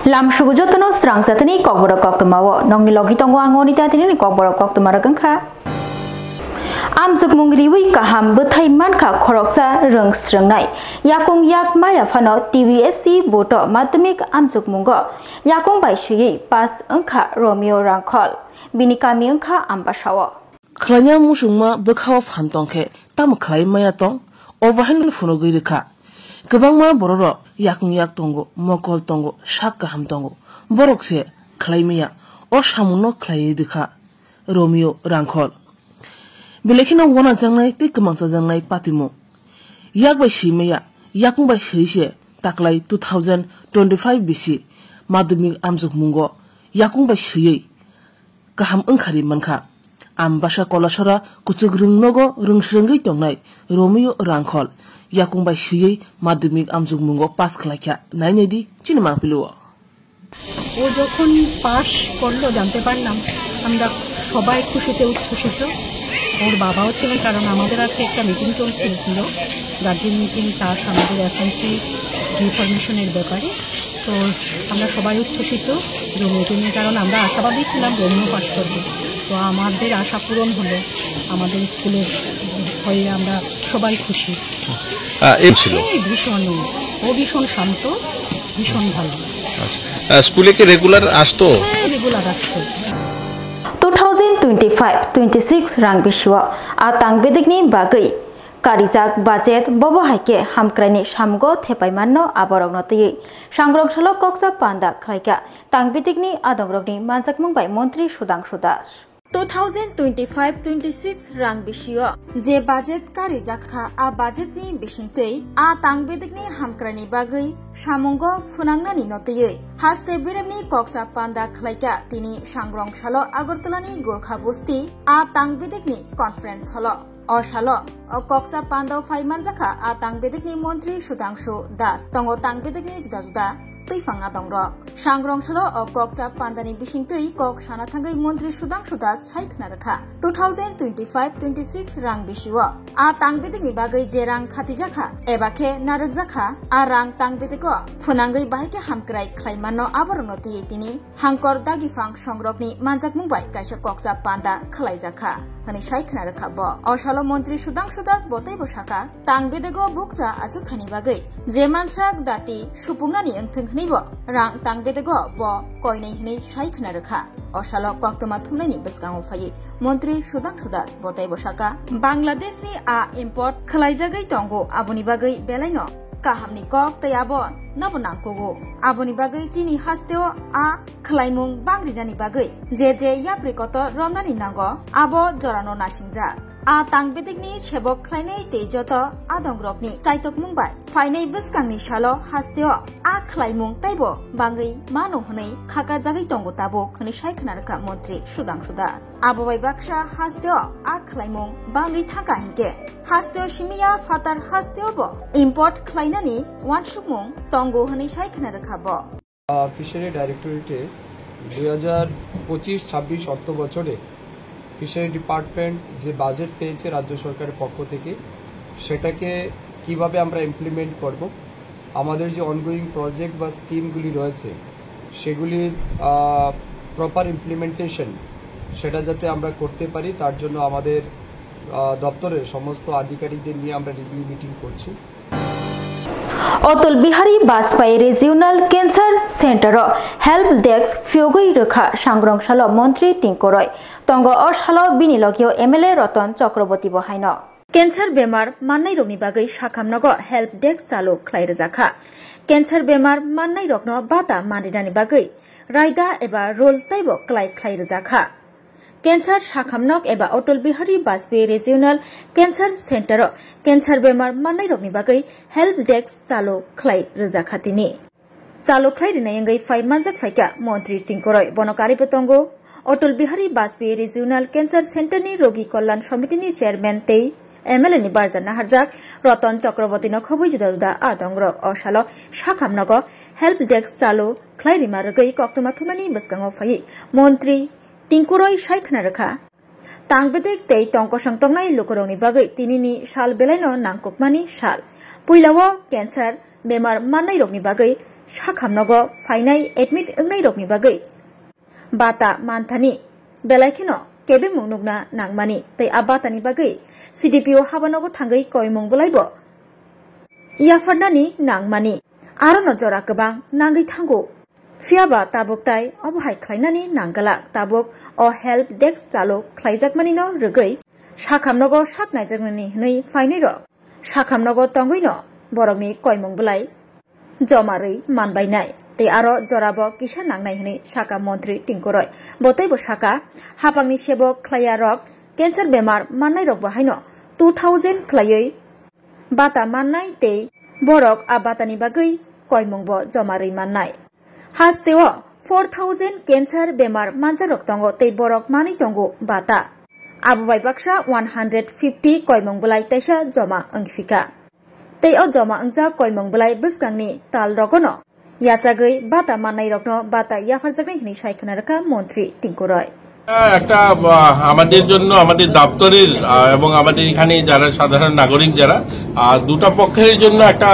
Lamsugu jotono serang satani kokborok koktomawo nongni logi tongo angoni tatini kokborok koktomara gengka. Amsuk mungriwi kaham betai manka koroksa reng serengnai. Yakung yak maya fano TVSC boto matemik amsuk munggo. Yakung bai syi pas engka Romeo Rangkol. Bini kami engka ambasawo. Klanya musungma bekhaw fantongke tam klai maya tong overhandle funogui reka. Kebangma bororo yakung yak tongo mokol tongo shak kaham tongo borok se klai maya o shamuno klai deka Romeo Rangkol. Bilekina wana jangnai te kemangsa jangnai patimo. Yak bai shimaya yakung bai shise taklai 2025 BC madumik amjuk mungo yakung bai shiye kaham engkhari manka. Ambasha kolasora kucuk rungnogo rungsrengi tongnai Romeo Rangkol yakung bai shiye madumik amjuk mungo pas khlakya nainedi চিনমা পেলো ও যখন pass করলো জানতে পারলাম আমরা সবাই খুশিতে উচ্ছ্বসিত ওর বাবাও ছিলেন কারণ আমাদের আজকে একটা মিটিং চলছিল গার্জেন মিটিং প্লাস আমাদের এসএমসি ইনফরমেশনের ব্যাপারে তো আমরা সবাই উচ্ছ্বসিত রোমিও কারণ আমরা আশাবাদী ছিলাম রোমিও পাস করবে তো আমাদের আশা পূরণ হলো আমাদের স্কুলের হয়ে আমরা সবাই খুশি ভীষণ ও ভীষণ শান্ত ভীষণ ভালো স্কুলে কি রেগুলার আসতো রেগুলার আসতো 2025-26 rang biswa atang bedikni bagai karijak budget bobo haike hamkrani samgo thepaimanno aborokno tei sangrokshalo koksa panda khlaika tang bedikni adongrokni manjakmung bai montri Sudhanshu Das 2025-26 rang biswa je budget karijakha a budget ni bisingtei a tang bedikni hamkrani bagai samungo funangnani notei haste biremni koksa panda khlaika tini sangrongshalo Agartalani Gorkha Bosti a tang bedikni conference holo Oshalo koksa panda faimanjakha a tang bedikni montri Sudhanshu Das tongo tang bedikni juda Tuifanga dongro sangrongshalo koksa pandani bisingtei kok sana thangai montri Sudhanshu Das saikna rakha 2025-26 rang bisiwo a tang bedikni bagai je rang khatijakha ebakhe narakjakha a rang tang bediko funangai bahike hamkrai khlaimano aborno tini hangkor dagifang songrokni manjakmungbai kaisa koksa panda khlaijakha hani saikna rakha bo oshalo montri Sudhanshu Das botai bosaka tang bedego bukja achukhani bagai je mansak dati supungani engtheng nibo rang tang bedego bo koinai hini saikna rakha oshalo koktoma thumlaini beskango phai montri Sudhanshu Das botai bosaka Bangladesh ni a import khlaijagai tongo aboni bagai belaino kahamni kok tayabo nabonangkogo aboni bagai chini hasteo a khlaimung bangrinani bagai je yaprikoto romnani nango abo jorano nasingja a tang bedikni sebok khlainai tejoto adongrokni chaitok mungbai fainai beskangni salo hasteo a khlaimung taibo bangai mano hunai khaka jagai tongo tabo khani saikna rakha montri Sudhanshu Das abobai baksha hasteo a khlaimung bangai thaka hinke hasteo simia fatar hasteo bo import khlainani wansukmung tongo hunai saikna rakha bo fishery ডাইরেক্টরেটে 2025-26 অর্থ বছরে fishery department যে budget পেয়েছে রাজ্য সরকারের পক্ষ থেকে সেটাকে কিভাবে আমরা ইমপ্লিমেন্ট করব আমাদের যে অনগোয়িং প্রজেক্ট বা স্কিমগুলি রয়েছে সেগুলির প্রপার ইমপ্লিমেন্টেশন সেটা যাতে আমরা করতে পারি তার জন্য আমাদের দপ্তরের সমস্ত আধিকারিকদের নিয়ে আমরা রিভিউ মিটিং করছি Atal Bihari Vajpayee Regional Cancer Center Help Desk Fiogui Rekha Sangrongshalo Montri Tinkoroi Tongo Oshalo Binilogio MLA Ratan Chakraborty Bohaino Cancer bemar mannai rokni bagai sakhamnago help desk chalu khlairejakha Cancer bemar mannai rokno bata manrinani bagai raida eba rol taibo khlairejakha Cancer sakhamnok eba Atal Bihari Vajpayee Regional Cancer Center Cancer bemar mannai rokni bagai help desk chalu khlairejakha tini chalu khlairinai engai fai manjak faika Montri Tinkoroi bonokari petongo Atal Bihari Vajpayee Regional Cancer Center ni rogi kollan committee ni chairman tei MLA ni Barjana Harjak Ratan Chakraborty no khobui juda adongrok oshalo sakhamnago help desk chalu khlairima rogai koktoma thumani beskango phai Montri Tinkoroi saikna rakha tangbedik tei tongko sangtongnai lukorongni bagai tinini sal belaino nangkukmani sal puilao cancer bemar mannai rokni bagai साखामनगो फाइनाय admit ओंनाय रकनि बागै बाता मानथानि बेलायखेनो केबे मुंनुगना नांमानि तै आ बातानि बागै CDPO हाबानगो थांगै कयमुं बलायबो याफारनानि नांमानि आरो नजरा गोबां नांगै थांगौ फियाबा ताबुकताय अबहाय ख्लायनानि Nangla Tabuk a help desk चालु ख्लायजाकमानिनो रगै साखामनगो साकनायजाकनानि हनै फाइनाय र साखामनगो तंगैनो बरकनि कयमुं बलाय जमारै मानबायनाय तै आरो जराबो किसा नांनाय हनै साका मन्त्रि टिंकुरय बतैबो साका हापांनि सेबक ख्लाया रक कैंसर बेमार माननाय रक बाहायनो 2000 ख्लायै बाता माननाय तै बरक आ बातानि बागै कयमुंबो जमारै माननाय हास्तेव 4000 कैंसर बेमार मानजारक तंगो तै बरक मानै तंगो बाता आबुबाय बाक्सा 150 कयमुं बलाय तैसा जमा अंगफिका तै अ जमा अंगजा कयमुं बलाय बिसगांनि ताल रगनो याचागै बाता माननाय रकनो बाता याफारजागै हनै सायखनारका मन्त्रि टिंकुरय একটা আমাদের জন্য আমাদের দপ্তরের এবং আমাদের এখানে যারা সাধারণ নাগরিক যারা দুটো পক্ষের জন্য একটা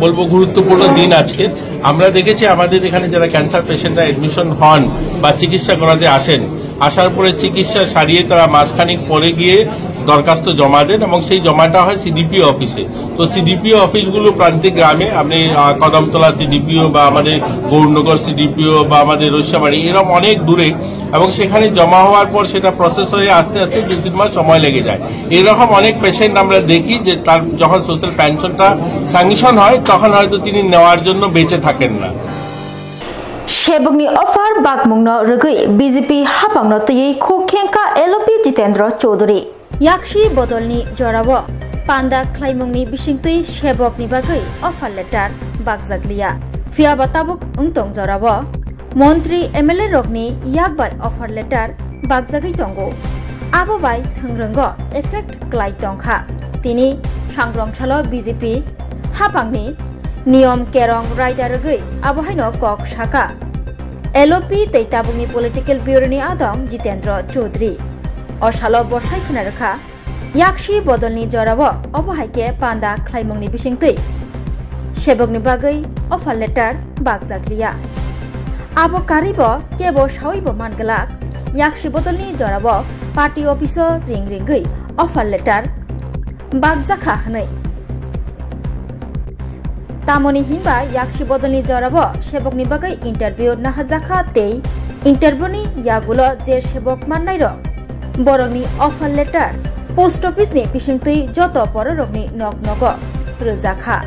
বলবো গুরুত্বপূর্ণ দিন আজকে আমরা দেখেছি আমাদের এখানে যারা ক্যান্সার পেশেন্টরা এডমিশন হন বা চিকিৎসা করাতে আসেন আসার পরে চিকিৎসা সারিয়ে তারা মাসখানেক পরে গিয়ে দরখাস্ত জমা দেন এবং সেই জমাটা হয় সিডিপিও অফিসে তো সিডিপিও অফিসগুলো প্রান্তিক গ্রামে আপনি কদমতলা সিডিপিও বা আমাদের গৌরনগর সিডিপিও বা আমাদের রৈশাবাড়ি এরকম অনেক দূরে এবং সেখানে জমা হওয়ার পর সেটা প্রসেস হয়ে আস্তে আস্তে 2-3 মাস সময় লেগে যায় এরকম অনেক পেশেন্ট আমরা দেখি যে তার যখন সোশ্যাল পেনশনটা স্যাংশন হয় তখন হয়তো তিনি নেওয়ার জন্য বেঁচে থাকেন না सेबकनि अफार बागमुंनो रगै बीजेपी हापांनो तयै खोखेंका एलपी जितेंद्र चौधरी याक्षी बदलनि जराबो पांडा ख्लाइमुंनि बिसिंतै सेबकनि बागै अफार लेटार बागजागलिया फियाबा ताबुक उंतों जराबो मन्त्रि एमएलए रगनि याकबाय अफार लेटार बागजागै तंगो आबोबाय थंरंगो इफेक्ट क्लाइ तंखा तिनि सांग्रंसालो बीजेपी हापांनि नियम केरं राइडार गै आबहायनो कक साका एलओपी तैताबुंनि पलिटिकल ब्यूरोनि आदं जितेंद्र चौधरी असालो बसाय खोनारखा याक्षी बदलनि जराबो अबहायके पांडा ख्लाइमुंनि बिसिंतै सेबकनि बागै अफार लेटार बागजागलिया आबो कारिबो केबो सावैबो मानगला याक्षी बदलनि जराबो पार्टी अफिसो रिं रिंगै अफार लेटार बागजाखा हनै तामनि हिनबा याक्षी बदलनि जराबो सेबकनि बागै इंटरव्यू नाहाजाखा तै इंटरव्यूनि यागुलो जे सेबक माननाय र बरकनि अफार लेटार पोस्ट ऑफिसनि बिसिंतै जत पररकनि नग नग रोजाखा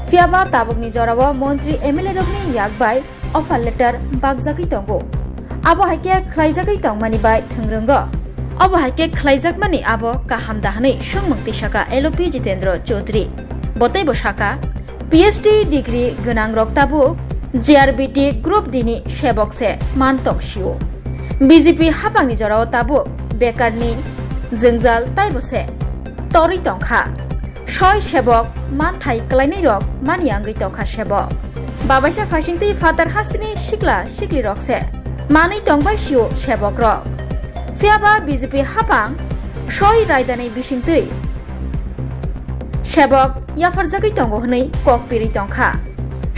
फियाबा ताबकनि जराबो मन्त्रि एमएलए रकनि याकबाय अफार लेटार बागजागै तंगो आबहायके ख्लायजागै तंमानि बाय थंरंग आबहायके ख्लायजागमानि आबो काहाम दाहनै सुंमंति साका एलओपी जितेंद्र चौधरी बतैबो साका PhD डिग्री गनां रक्ताबु JRBT ग्रुप दिनि सेबक से मानतंग शिव बीजेपी हापांनि जराव ताबु बेकारनि जोंजाल ताइबसे तरि तंखा सय सेबक मानथाय क्लाइनै रक मानियांगै तंखा सेबक बाबायसा फासिंतै फादार हास्तिनि सिक्ला सिक्लि रक से मानै तंबाय शिव सेबक रक फियाबा बीजेपी हापां सय रायदानै बिसिंतै सेबक याफारजागै तंगो हनै ककपिरि तंखा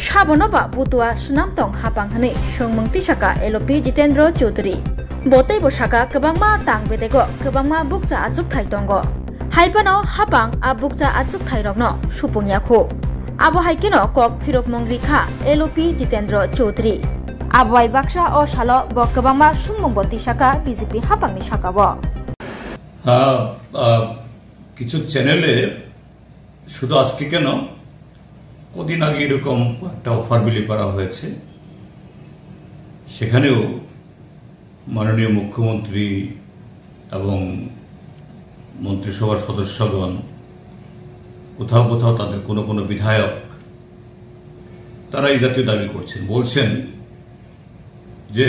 साबनबा बुतुआ सुनाम तंग हापां हनै सोंमंति साका एलओपी जितेंद्र चौधरी बतैबो साका गोबांमा तांबेदेगो गोबांमा बुकजा आजुकथाय तंगो हाइबानो हापां आ बुकजा आजुकथाय रगनो सुपुंयाखो आबहायकेनो कक फिरक मंग्रिखा एलओपी जितेंद्र चौधरी आबहाय बाक्सा ओ सालो ब गोबांमा सुंमंबती साका बीजेपी हापांनि साकाबो কিছু চ্যানেলে শুধু আজকে কেন কদিন আগে এরকম একটা অফার বিলি করা হয়েছে সেখানেও মাননীয় মুখ্যমন্ত্রী এবং মন্ত্রিসভার সদস্যগণ কোথাও কোথাও তাদের কোনো কোনো বিধায়ক তারা এই জাতীয় দাবি করছেন বলছেন যে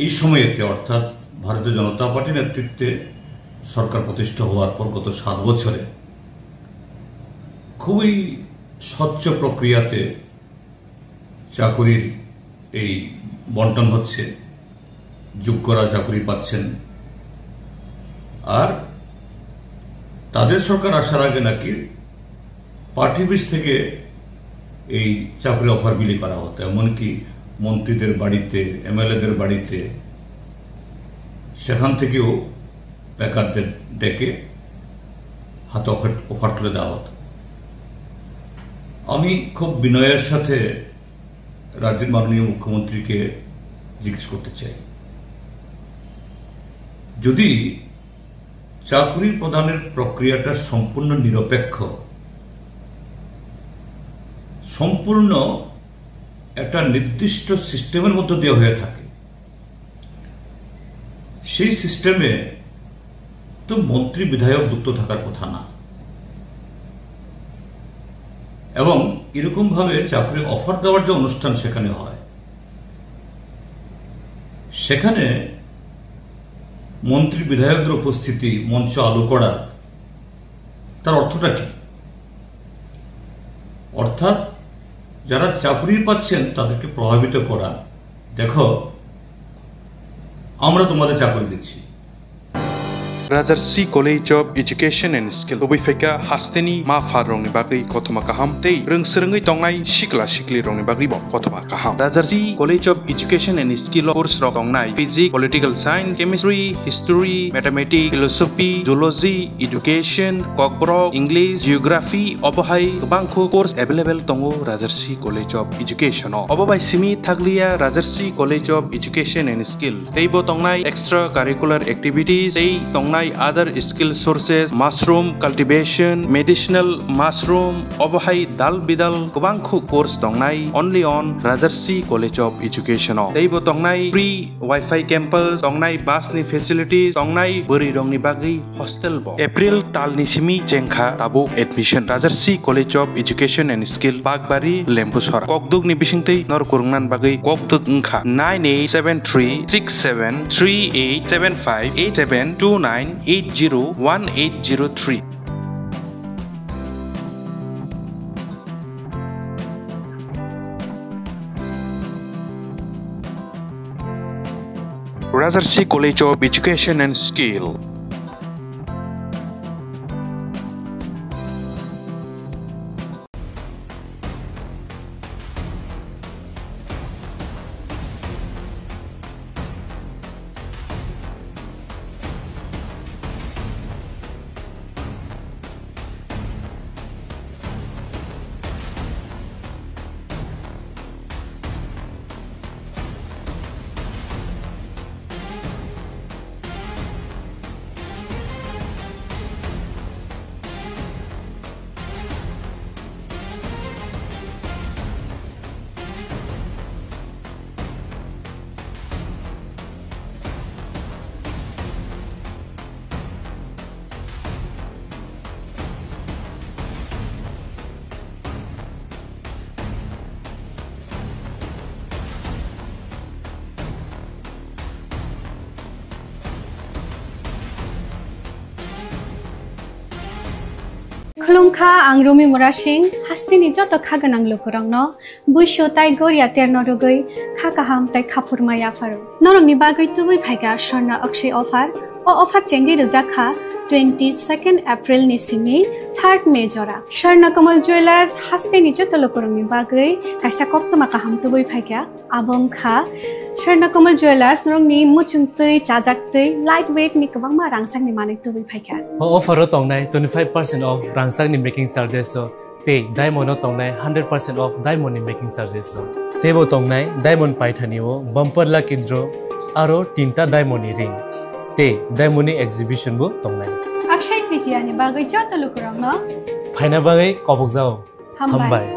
এই সময়েতে অর্থাৎ ভারতীয় জনতা পার্টির নেতৃত্বে সরকার প্রতিষ্ঠা হওয়ার পর গত 7 বছরে খুবই স্বচ্ছ প্রক্রিয়াতে চাকরির এই বন্টন হচ্ছে যোগ্যরা চাকরি পাচ্ছেন আর তাদের সরকার আসার আগে নাকি পার্টি অফিস থেকে এই চাকরি অফার বিলি করা হতো, এমনকি মন্ত্রীদের বাড়িতে, এমএলএদের বাড়িতে, সেখান থেকেও বেকারদের ডেকে হাতে অফার তুলে দেওয়া হতো। আমি খুব বিনয়ের সাথে রাজ্যের মাননীয় মুখ্যমন্ত্রীকে জিজ্ঞেস করতে চাই, যদি চাকরি প্রদানের প্রক্রিয়াটা সম্পূর্ণ নিরপেক্ষ, সম্পূর্ণ একটা নির্দিষ্ট সিস্টেমের মধ্য দিয়ে হয়ে থাকে, সেই সিস্টেমে তো মন্ত্রী বিধায়ক যুক্ত থাকার কথা না, এবং এরকম ভাবে চাকরি অফার দেওয়ার যে অনুষ্ঠান সেখানে হয়, সেখানে মন্ত্রী বিধায়কদের উপস্থিতি মঞ্চ আলো করা, তার অর্থটা কি? অর্থাৎ যারা চাকরি পাচ্ছেন তাদেরকে প্রভাবিত করা, দেখো আমরা তোমাদের চাকরি দিচ্ছি। Rajarsi College of Education and Skill Obifeka Hasteni Ma Farong Bagi Kotoma Kaham Tei Rungsrengi Tongai Shikla Shikli Rong Bagi Bok Kotoma Kaham Rajarsi College of Education and Skill course Rongai Physics, Political Science, Chemistry, History, Mathematics, Philosophy, Zoology, Education, Kokbro, English, Geography, Obohai Bangko course available Tongo Rajarsi College of Education Obobai Simi Thaglia Rajarsi College of Education and Skill Teibo Tongai extracurricular activities Tei Tongai other skill sources, mushroom cultivation, medicinal mushroom, obohai dal bidal kubangku course tongnai only on Rajarsi College of Education. Teibo tongnai free Wi-Fi campus, tongnai bus ni facilities, tongnai beri rong ni bagi hostel bo. April tal ni simi jengkha tabu admission. Rajarsi College of Education and Skill Bagbari Lempusora. Kokduk ni bisingtei nor kurungnan bagi kokduk ngkha 987338758729 801803. Rajarsi College of Education and Skill. Khulungkha ang Rumi Murashing hastini joto khaganang lokorangno buisho tai goria ternodogoi khakaham tai khapurmaya faru norongni bagoi tubui phaiga Sharna Akshay offer o offer chengi rujakha 22nd April ni simi 3rd May jora Sharna Kamal Jewelers hastini joto lokorangni bagoi kaisa koptoma kaham tubui phaiga abongkha Sharna Kamal Jewelers norongni muchungtui chajaktui lightweight ni kabangma rangsang ni manik tubui phaiga offer o tongnai 25% off rangsang ni making charges so te diamond o tongnai 100% off diamond ni making charges so tebo tongnai diamond paithani o bumper lucky draw aro tinta diamond ni ring te diamond ni exhibition bo tongnai Akshay Tritiya ni bagoi joto lokorangno phaina bagai kobok jao hambai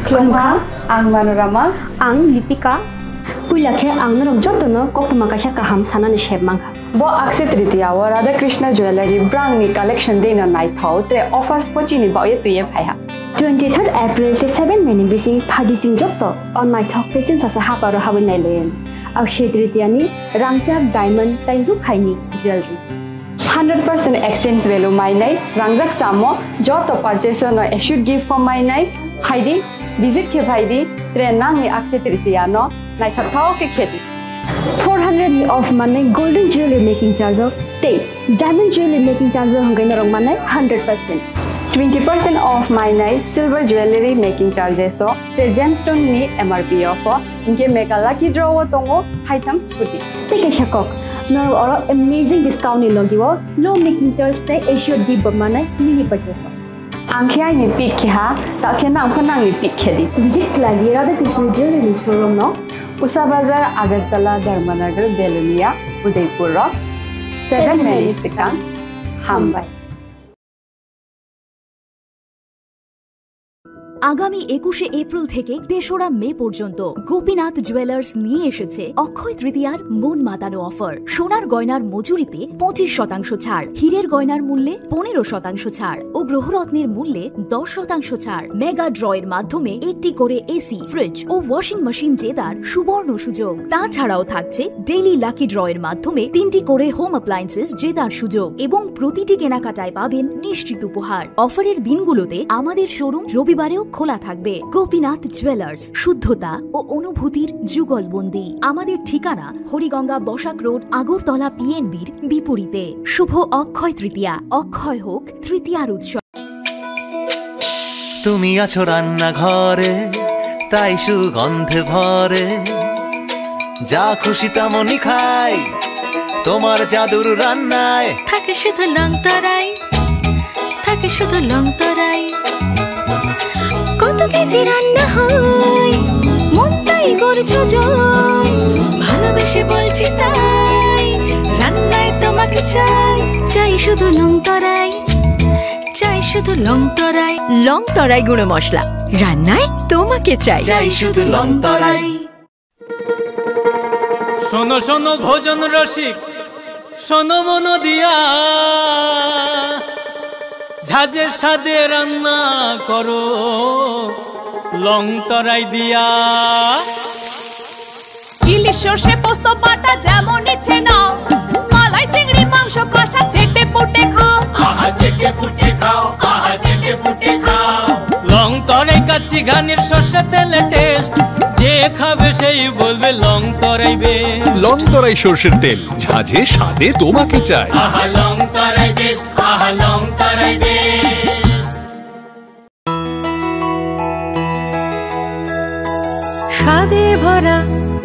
Khulungkha ang Manorama ang Lipika Puilakhe ang norok jotono koktoma kaisa kaham sanani shebmangkha bo Akshay Tritiya o Radha Krishna Jewelry brand ni collection deina naithau tre offers pochini baye tuye phaiha 23rd April te 7 May ni bisi phadi jing jotto on my thok te chin sa haparo hawin nailen Akshay Tritiya ni rangchak diamond tai rukhaini jewelry 100% exchange value mainai rangjak samo joto purchase no issued gift for mainai haidi visit ke bhaidi tre nang ni Akshay Tritiya no naithau ke kheti 400 ni off mane golden jewelry making charge te diamond jewelry making charge hongai norong mane 100%. 20% off mainai silver jewelry making charges so te gemstone ni MRP offer inke meka lucky draw tongo haitam scooty take a shakok no or amazing discount ni logiwo low making charge te Asia deep mane mini purchase angkhai ni pick kha ta khena amkhana ni pick khedi visit lagi Radha Krishna jewelry showroom no Usa Bazar Agartala Dharmanagar Belunia Udaipur Rock 7 Mexican Hambai আগামী 21শে April থেকে ৩রা মে পর্যন্ত Gopinath jewellers নিয়ে এসেছে অক্ষয় তৃতীয়ার মন মাতানো offer. সোনার গয়নার মজুরিতে 25% ছাড়, হীরের গয়নার মূল্যে 15% ছাড় ও গ্রহরত্নের মূল্যে 10% ছাড়। মেগা ড্রয়ের মাধ্যমে একটি করে এসি, ফ্রিজ ও ওয়াশিং মেশিন জেতার সুবর্ণ সুযোগ। তাছাড়াও থাকছে ডেইলি লাকি ড্রয়ের মাধ্যমে 3টি করে হোম অ্যাপ্লায়েন্সেস জেতার সুযোগ এবং প্রতিটি কেনাকাটায় পাবেন নিশ্চিত উপহার। অফারের দিনগুলোতে আমাদের শোরুম রবিবারেও খোলা থাকবে। গোপীনাথ জুয়েলার্স, শুদ্ধতা ও অনুভূতির যুগলবন্দি। আমাদের ঠিকানা হরিগঙ্গা বসাক রোড, আগরতলা পিএনবির বিপরীতে। শুভ অক্ষয় তৃতীয়া, অক্ষয় হোক তৃতীয়ার উৎসব। তুমি আছো রান্না ঘরে, তাই সুগন্ধে ভরে, যা খুশি তেমনই খাই তোমার জাদুর রান্নায়। থাকে শুধু লং তরাই, থাকে শুধু লং তরাই, কত কেজি রান্না হয় মন তাই করছো জয়। ভালোবেসে বলছি তাই, রান্নায় তোমাকে চাই, চাই শুধু লং তরাই, চাই শুধু লং তরাই। লং তরাই গুঁড়ো মশলা, রান্নায় তোমাকে চাই, চাই শুধু লং তরাই। শোনো শোনো ভোজন রসিক, শোনো মন দিয়া, ঝাঁঝের স্বাদে রান্না করো লং তরাই দিয়া। ইলিশ সর্ষে পোস্ত বাটা যেমন ইচ্ছে নাও, মালাই চিংড়ি মাংস কষা চেটে পুটে খাও, আহা চেটে পুটে খাও, আহা চেটে পুটে খাও। লং তরাই কাচ্চি ঘানির সর্ষে তেলে টেস্ট, যে খাবে সেই বলবে লং তরাই বেশ। লং তরাই সর্ষের তেল, ঝাঁঝে স্বাদে তোমাকে চাই। আহা লং তরাই বেশ, আহা লং তরাই বেশ। স্বাদে ভরা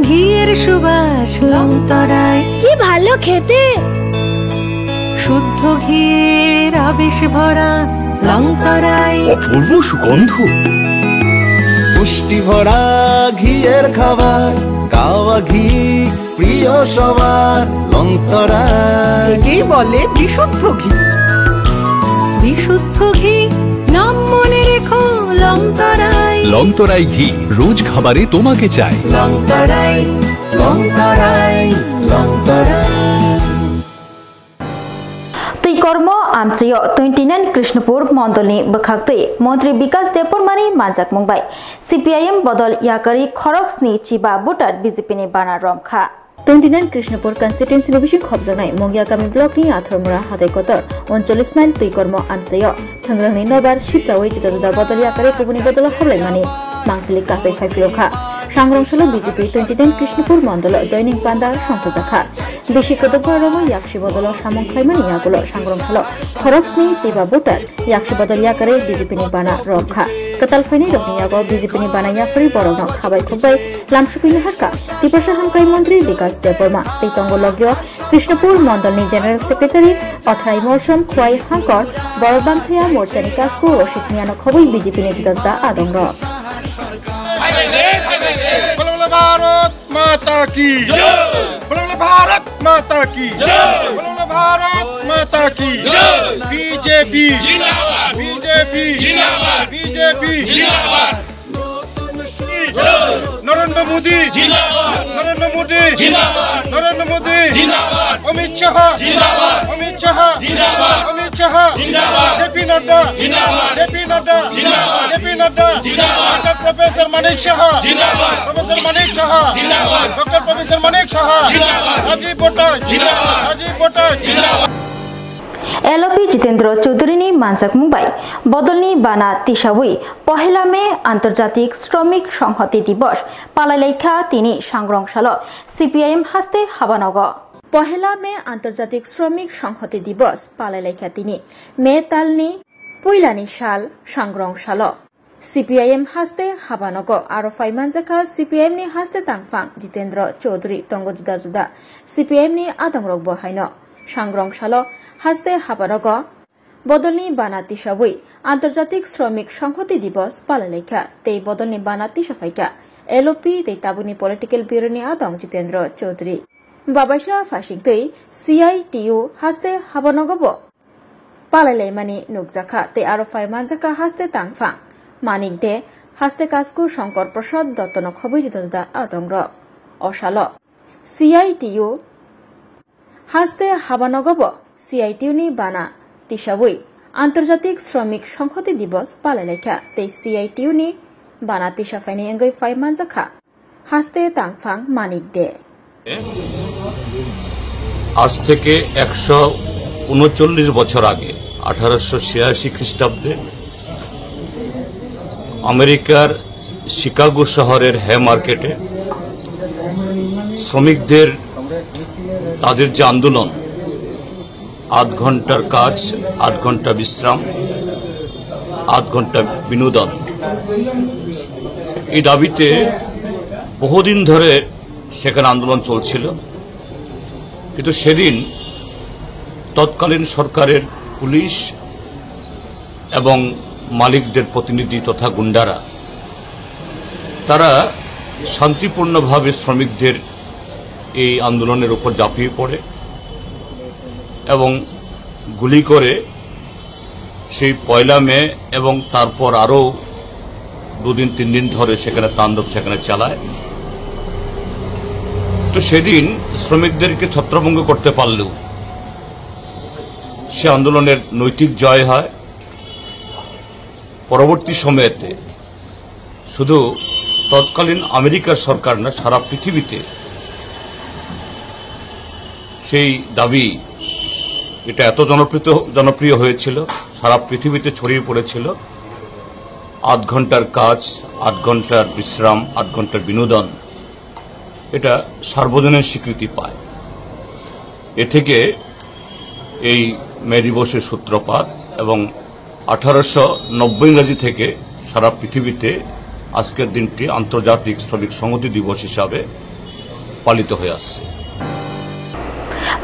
ঘিয়ের সুবাস লং তরাই, কি ভালো খেতে। শুদ্ধ ঘিয়ের আবেশ ভরা লং তরাই, অপূর্ব সুগন্ধ, পুষ্টি ভরা ঘিয়ের খাবার, গাওয়া ঘি প্রিয় সবার লং তরাই। একেই বলে বিশুদ্ধ ঘি। বিশুদ্ধ ঘি নাম মনে রেখো লং তরাই। লং তরাই ঘি রোজ খাবারে তোমাকে চাই। লং তরাই, লং তরাই, লং তরাই। तै कर्म आमचयो 29 कृष्णपुर मण्डलनि बखाक्तै मन्त्री विकास देवबर्मानि मानजाक मंबाय। सीपीआईएम बदल याकरी खरक्सनि चिबा भोटार बीजेपीनि बाना रमखा। 29 कृष्णपुर कन्स्टिट्युएन्सि बिबिसि खबजानाय मंगिया गामि ब्लकनि आथरमुरा हादायकतर 39 माइल तै कर्म आमचयो थंग्रांनि नबार शिबजावै जुदा बदल याकरी गुबुनि बदल हबलायमानि मांगलिक कासाय फाइफिरखा। सांग्रांसलो बीजेपी 29 कृष्णपुर मण्डल जयनिं पान्दा संखजाखा। बेसि कदगरमो याक्षि बदल सामं खायमानि यागुलो सांग्रांसलो खरक्सनि चिबा भोटार याक्षि बदल याकरे बीजेपीनि बाना रमखा। कतालफाइनि रगनि यागो बीजेपीनि बाना याकरी बरनो खाबाय खुबाय लामसुकिनि हाका तिपसा हामकाय मन्त्री विकास देवबर्मा तैतंग लग्यो कृष्णपुर मण्डलनि जेनेरेल सेक्रेटारि अथराय मर्सम खुवाई हांकर बरबानथया मोर्चानि काजको रसिकनियानो खबै बीजेपीनि जुदता आदंग। भारत माता की जय, भारत माता की जय, भारत माता की जय। बीजेपी जिंदाबाद, बीजेपी जिंदाबाद, बीजेपी जिंदाबाद। नरेंद्र मोदी जिंदाबाद, नरेंद्र मोदी जिंदाबाद, नरेंद्र मोदी जिंदाबाद। अमित शाह जिंदाबाद, अमित शाह जिंदाबाद, अमित शाह जिंदाबाद। जेपी नड्डा जिंदाबाद, जेपी नड्डा जिंदाबाद, जेपी नड्डा जिंदाबाद। डॉक्टर प्रोफेसर मानिक शाह जिंदाबाद, प्रोफेसर मानिक शाह जिंदाबाद, डॉक्टर प्रोफेसर मानिक शाह जिंदाबाद। राजीव बोटास जिंदाबाद, राजीव बोटास जिंदाबाद। एलओपी जितेंद्र चौधरी मानजाक मुंबाई बदलनी बाना तिसावई पहेला मे आंतर्जातिक श्रमिक संहति दिवस पालाइलाइखा तिनी सांग्रंशाल सीपीआईएम हास्ते हाबानग पहेला मे आंतर्जातिक श्रमिक संहति दिवस पालाइलाइखा तिनी मे तालनी पुइलानी साल सांग्रंशाल सीपीआईएम हास्ते हाबानग आरो फाइमानजाखा सीपीआईएम नि हास्ते तांगफां जितेंद्र चौधरी तंग जुदा जुदा सीपीआईएम नि आदंरक बहायनो सांग्रंशाल हास्ते हाबानग बदलनी बानाती सबई आंतर्जातिक श्रमिक संहति दिवस पालाइलाइखा ते बदलनी बानाती सफाइका एलओपी ते ताबुनी पॉलिटिकल ब्यूरोनि आदं जितेंद्र चौधरी बाबाइसा फासिंगतै सीआईटीयू हास्ते हाबानगबो पालाइलाइमानि नुकजाखा ते आरो फाइमानजाखा हास्ते तांगफां मानिक दे हास्ते कास्कु शंकर प्रसाद दत्तन खबै जुदा जुदा आदंर अशाल सीआईटीयू हास्ते हाबानगब सीआईटीयू नि बाना तिसावई आंतर्जातिक श्रमिक संहति दिवस पालाइलाइखा ते सीआईटीयू नि बाना तिसाफाइनि अंगै फाइमानजाखा हास्ते तांगफां मानिक दे आज থেকে 139 বছর আগে 1886 খ্রিস্টাব্দে আমেরিকার শিকাগো শহরের হে মার্কেটে শ্রমিকদের তাদের যে আন্দোলন 8 ঘন্টার কাজ 8 ঘন্টা বিশ্রাম 8 ঘন্টা বিনোদন এই দাবিতে বহুদিন ধরে সেখানে আন্দোলন চলছিল কিন্তু সেদিন তৎকালীন সরকারের পুলিশ এবং মালিকদের প্রতিনিধি তথা গুন্ডারা তারা শান্তিপূর্ণভাবে শ্রমিকদের এই আন্দোলনের উপর ঝাঁপিয়ে পড়ে এবং গুলি করে সেই 1 মে এবং তারপর আরো 2 দিন 3 দিন ধরে সেখানে তাণ্ডব সেখানে চালায় তো সেদিন শ্রমিকদেরকে ছত্রভঙ্গ করতে পারলেও সে আন্দোলনের নৈতিক জয় হয় পরবর্তী সময়েতে শুধু তৎকালীন আমেরিকার সরকার না সারা পৃথিবীতে সেই দাবি এটা এত জনপ্রিয় হয়েছিল সারা পৃথিবীতে ছড়িয়ে পড়েছিল 8 ঘন্টার কাজ 8 ঘন্টার বিশ্রাম 8 ঘন্টার বিনোদন এটা সার্বজনীন স্বীকৃতি পায় এ থেকে এই মে দিবসের সূত্রপাত এবং 1890 ইংরেজি থেকে সারা পৃথিবীতে আজকের দিনটি আন্তর্জাতিক শ্রমিক সংহতি দিবস হিসাবে পালিত হয়ে আসছে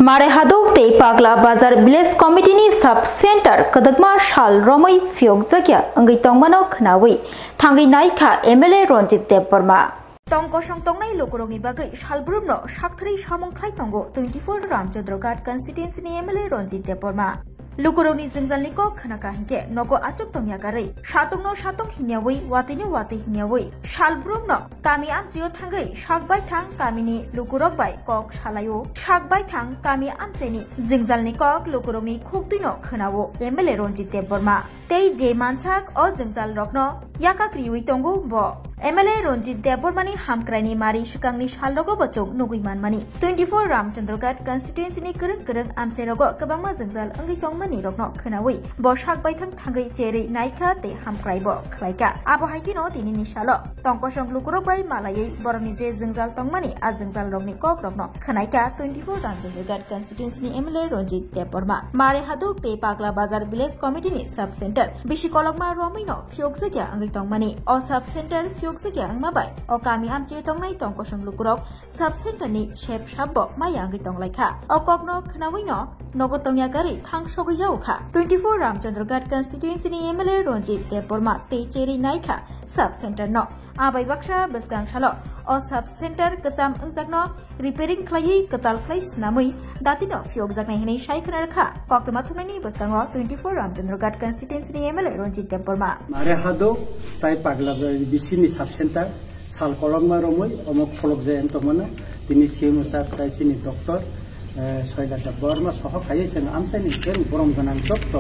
मारे हादोक ते पागला बाजार विलेज कमिटी नि सब सेंटर कदगमा शाल रमै फियोग जग्या अंगै तंगमानो खनावै थांगै नायखा एमएलए रंजित देवबर्मा तंगकसं तंगनाय लोकरंनि बागै सालब्रुमनो साकथ्रै सामंख्लाय तंगो 24 रामचंद्र घाट कन्स्टिट्युएन्सि नि एमएलए रंजित देवबर्मा लुकुरौनि जोंजालनिको खनाका हिंके नगो आचक तंगयागारै सातंगनो सातंग हिन्यावै वातिनि वाति हिन्यावै सालब्रुमनो कामि आमजियो थांगै साकबाय थां कामिनि लुकुरक बाय कक सालायो साकबाय थां कामि आमजेनि जोंजालनि कक लुकुरौनि खुगदिनो खनावो एमएलए रंजित देवबर्मा तै जे मानसाक अ जोंजाल रकनो याकाक्रियुइ तंगो ब एमएलए रंजित देवबर्मानि हामक्राइनि मारि सिगांनि सालरगो बचौ नुगैमानमानि 24 रामचंद्र घाट कन्स्टिट्युएन्सिनि गोरों आमचेरगो गोबांमा जोंजाल अंगै तंगमानि रकनो खोनावै ब साकबाय थां थांगै जेरै नायखा ते हामक्राइबो खलायका आबहायकिनो दिनिनि साल तंकसं लुकुरक बाय मालायै बरनि जे जोंजाल तंगमानि आ जोंजाल रकनि कक रकनो खोनायका 24 रामचंद्र घाट कन्स्टिट्युएन्सिनि एमएलए रंजित देवबर्मा मारे हादुक ते पागला बाजार विलेज कमिटिनि सब सेंटर बिसि कलकमा रमैनो फियोग जग्या अंगै तंगमानि अ सब सेंटर जग्या अंगमाबाय अ कामि आमचे तंगनाय तंकसं लुकुरक सब सेंटरनि शेप साब्बो माया अंगै तंगलायखा अ ककनो खनावैनो नगो तंगयागारै थां सगैजावखा 24 रामचंद्र घाट कन्स्टिट्युएन्सिनि एमएलए रंजित देवबर्मा ते चेरि नायखा सब सेंटर न आबाय बाक्सा बसगां सालो अ सब सेंटर कचाम अंगजाकनो रिपेयरिंग खलायै कताल खलाय स्नामै दातिनो फियोग जागनाय हनै सायखना रखा ककमा थुनायनि बसगाङो 24 रामचंद्र घाट कन्स्टिट्युएन्सिनि एमएलए रंजित देवबर्मा मारे हादो ताय पागला बिसिनि सब सेंटर साल कलममा रमै अमक फलक जायन तमना तिनि सिमुसा तायसिनि डक्टर सयलाटा बर्मा सह खायसेन आमसानि केन गरम गनां जक्त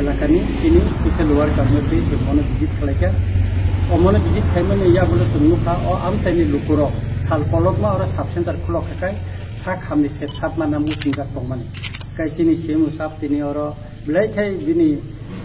एलाकानि तिनि सोशल वर्कार मध्ये सेमने भिजिट खलायका अमने भिजिट खायमाने या बोले तुमुखा अ आमसानि लुकुर साल कलममा और सब सेंटर खुलक खाय सा खामनि सेप सात माना मुथिंगा तममाने kaisini semu sap tini oro belai thai bini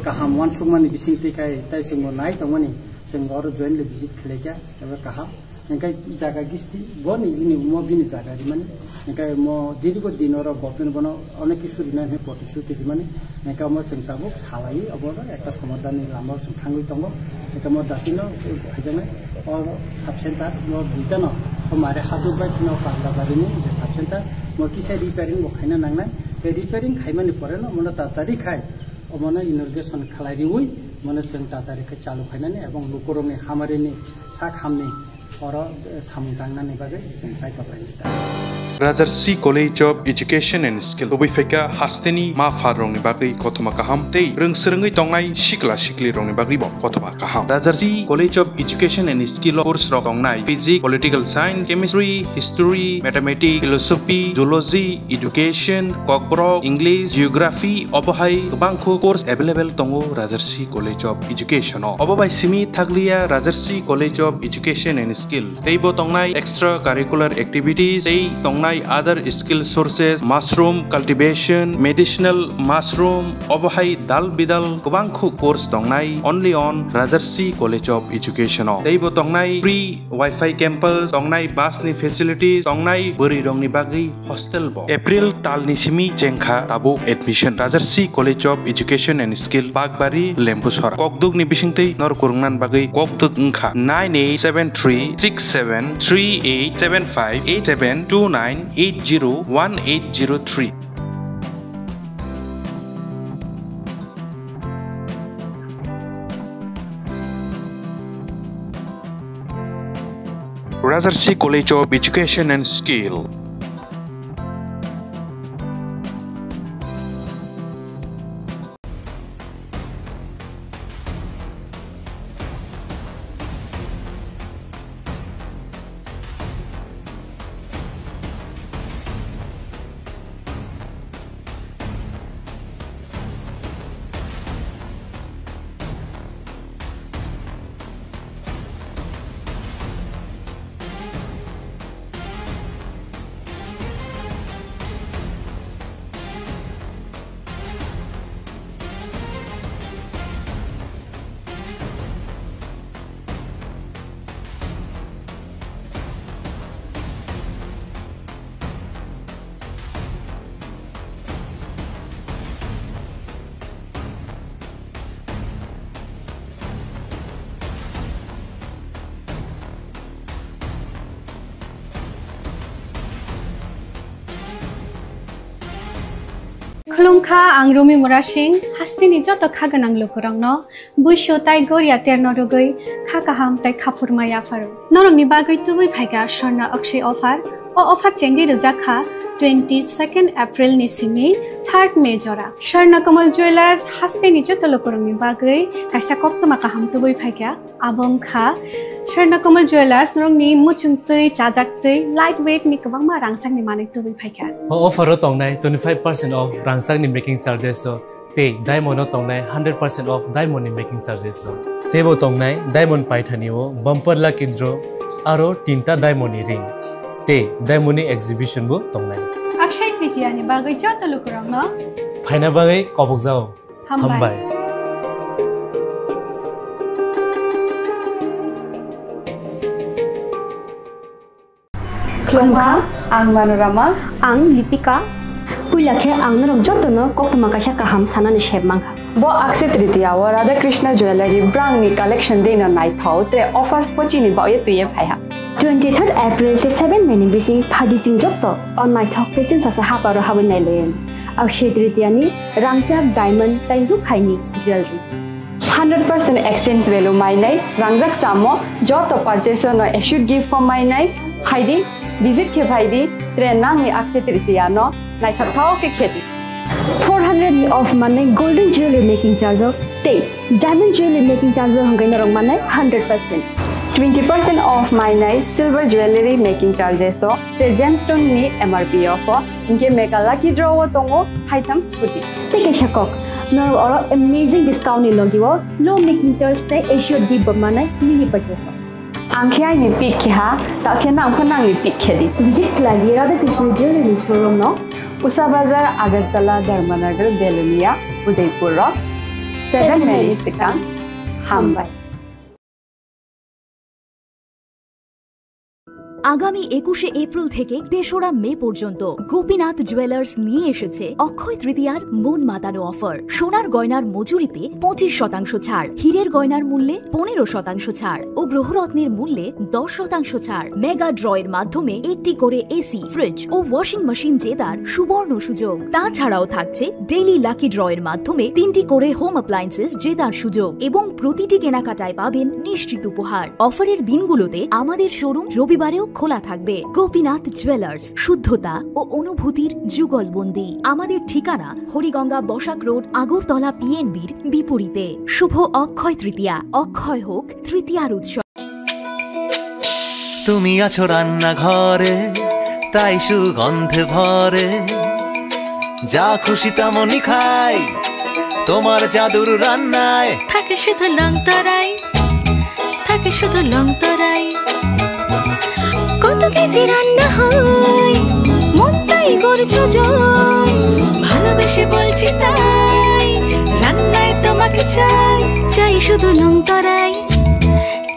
kaham wan sungmani bising tikai tai sungmo nai tongmani sing oro join le visit khleja eba kaham engkai jaga gisti bon izini mo bini jaga di mani engkai mo dirigo dinoro gopin bono onek kisu dina he protishuti di mani engkai mo sing tabuk salai obora ekta samadhani lamba sing thangui tongo engkai mo datino hajame or sub center mo bitano हमारे हाथों पर चुनाव पागला बारी में sub centre Moki से repairing वो खाना नंगना ये रिपेयरिंग खाई में नहीं पड़े ना मना तातारी खाए और मना इनर्गेशन खलाई हुई मना सेंटर तातारी के चालू खाना नहीं एवं लोगों में हमारे ने साख हमने और सामुदांगना ने बारे संचार कर रहे हैं Rajarsi College of Education and Skill Obifeka Hasteni Ma Farong Bagi Kotoma Kaham Tei Rungsrengi Tongai Shikla Shikli Rong Bagi Bo Kotoma Kaham Rajarsi College of Education and Skill course Rongai Physics, Political Science, Chemistry, History, Mathematics, Philosophy, Zoology, Education, Kokbro, English, Geography, Obohai Bangko course available Tongo Rajarsi College of Education Obobai Simi Thaglia Rajarsi College of Education and Skill Teibo Tongai extracurricular activities Tei Tongai other skill sources, mushroom cultivation, medicinal mushroom, obahai dal bidal, kubangku course tongnai only on Rajarsi College of Education. Teibo tongnai free Wi-Fi campus, tongnai bus ni facilities, tongnai beri rong ni bagi hostel bo. April tal ni simi jengkha tabu admission Rajarsi College of Education and Skill Bagbari Lempusora. Kokduk ni bisingtei nor kurungan bagi kokduk ngkha 98736738758729 801803. Rajarsi College of Education and Skill. Khulungkha ang Rumi Murashing hastini joto khaganang lokorangno buisho tai goria ternorugoi khakaham tai khapurmaya faru norongni bagoi tubui phaiga Sharna Akshay offer o offer chengi rujakha 22nd April ni simi 3rd May jora Sharna Kamal Jewelers hastini joto lokorangni bagoi kaisa koptoma kaham tubui phaiga abongkha Sharna Kamal Jewelers norongni muchungtui chajaktui lightweight ni kabangma rangsang ni manik tubui phaiga offer o tongnai 25% of rangsang ni making charges so te diamond o tongnai 100% of diamond ni making charges so tebo tongnai diamond paithani o bumper lucky draw aro tinta diamond ni ring te diamond ni exhibition bo tongnai Akshay Tritiya ni bagoi joto lokorangno phaina bagai kobok jao hambai Khulungkha ang Manorama ang Lipika puilakhe ang norok jotono koktoma kaisa kaham sanani shebmangkha bo Akshay Tritiya o Radha Krishna Jewelry brand ni collection deina nai thau tre offers pochini ba ye tuye phaiha 23rd April te 7 May ni bisi phadi jingjokto on my thok te chin sasa haparo habin nai len Akshay Tritiya ni rangchak diamond tai ru khaini jewelry 100% exchange value mai nai rangjak samo joto purchase no issued gift from mai nai haidi visit ke bhaidi tre nang ni Akshay Tritiya no nai thau ke kheti 400 ni off manai golden jewelry making charge of te diamond jewelry making charge hongai na rong manai 100% 20% off my night silver jewelry making charges so tre gemstone ni MRP offer inke mega lucky draw o tongo items puti take a shakok no or amazing discount ni logiwo low making charge te issued gift manai mini purchase angkhai ni pick kha ta khena angkhana ni pick khedi visit Radha Krishna Jewelry showroom no Usa Bazar Agartala Dharmanagar Belunia Udaipur Rock 7 minutes sekang Hambai আগামী ২১শে April থেকে ৩রা মে পর্যন্ত Gopinath jewellers নিয়ে এসেছে অক্ষয় তৃতীয়ার মন মাতানো offer. সোনার গয়নার মজুরিতে ২৫% ছাড়, হীরের গয়নার মূল্যে ১৫% ছাড় ও গ্রহরত্নের মূল্যে 10% ছাড়। মেগা ড্রয়ের মাধ্যমে একটি করে এসি, ফ্রিজ ও ওয়াশিং মেশিন জেতার সুবর্ণ সুযোগ। তাছাড়াও থাকছে ডেইলি লাকি ড্রয়ের মাধ্যমে ৩টি করে হোম অ্যাপ্লায়েন্সেস জেতার সুযোগ এবং প্রতিটি কেনাকাটায় পাবেন নিশ্চিত উপহার। অফারের দিনগুলোতে আমাদের শোরুম রবিবারেও খোলা থাকবে। গোপীনাথ জুয়েলার্স, শুদ্ধতা ও অনুভূতির যুগলবন্দি। আমাদের ঠিকানা হরিগঙ্গা বসাক রোড, আগরতলা পিএনবির বিপরীতে। শুভ অক্ষয় তৃতীয়া, অক্ষয় হোক তৃতীয়ার উৎসব। তুমি আছো রান্নাঘরে, তাই সুগন্ধে ভরে, যা খুশি তেমনই খাই তোমার জাদুর রান্নায়। থাকে শুধু লং তরাই, থাকে শুধু লং তরাই, কত কেজি রান্না হয় মন তাই করছো জয়। ভালোবেসে বলছি তাই, রান্নায় তোমাকে চাই, চাই শুধু লং তরাই,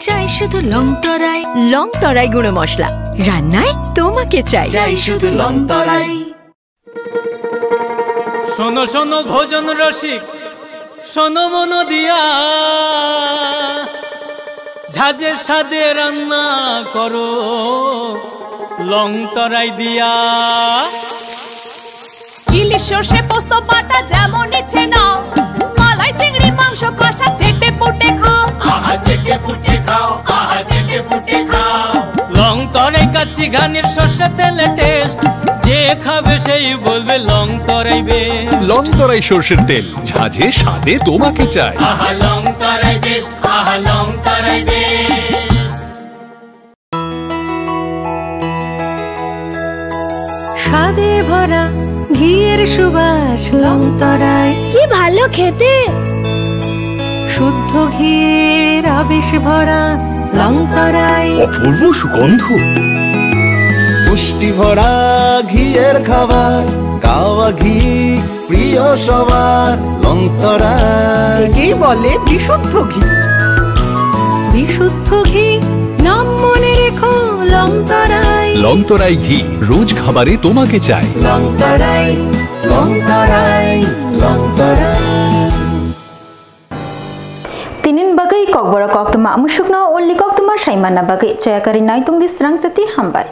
চাই শুধু লং তরাই। লং তরাই গুঁড়ো মশলা, রান্নায় তোমাকে চাই, চাই শুধু লং তরাই। শোনো শোনো ভোজন রসিক, শোনো মন দিয়া, ঝাঁঝের স্বাদে রান্না করো লং তরাই দিয়া। ইলিশ সর্ষে পোস্ত বাটা যেমন ইচ্ছে নাও, মালাই চিংড়ি মাংস কষা চেটে পুটে খাও, আহা চেটে পুটে খাও, আহা চেটে পুটে খাও। লং তরাই কাচ্চি ঘানির সর্ষে তেলে টেস্ট, যে খাবে সেই বলবে লং তরাই বেস্ট। লং তরাই সর্ষের তেল, ঝাঁঝে স্বাদে তোমাকে চাই। আহা লং তরাই বেস্ট, আহা লং তরাই বেস্ট। স্বাদে ভরা ঘিয়ের সুবাস লং তরাই, কি ভালো খেতে। শুদ্ধ ঘিয়ের আবেশ ভরা লং তরাই, অপূর্ব সুগন্ধ। পুষ্টি ভরা ঘিয়ের খাবার, গাওয়া ঘি প্রিয় সবার লং তরাই। একেই বলে বিশুদ্ধ ঘি। বিশুদ্ধ ঘি নাম মনে রেখো লং তরাই। লং তরাই ঘি রোজ খাবারে তোমাকে চাই। লং তরাই, লং তরাই, লং তরাই। Tinin bagai kok bora kok tuma amusukno only kok tuma shaimana bagai cayakari naitung di serang ceti hambai.